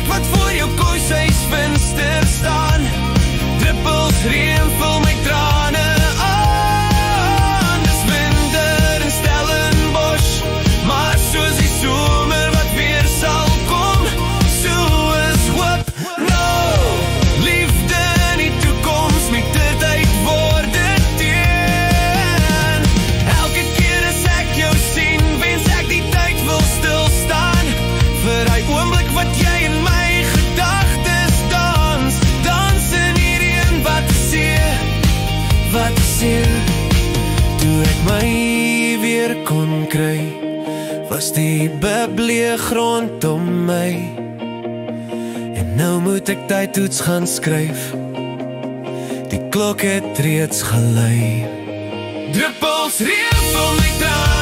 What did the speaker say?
wat voor jou koshuisvenster staan. Druppels reën vul my trane aan. Dis winter in Stellenbosch, maar soos die somer wat weer sal kom, so is hoop. No, liefde in die toekoms, met dit uit word dit teen. Elke keer as ek jou sien, wens ek die tyd wil stilstaan, vir hy oomblik wat jy in my gedagtes dans. Dans in hierdie een wat seer. Toe ek my weer kon kry, was die bebleeg rondom my. En nou moet ek tydtoets gaan skryf, die klok het reeds gelei. Druppels reën vul my trane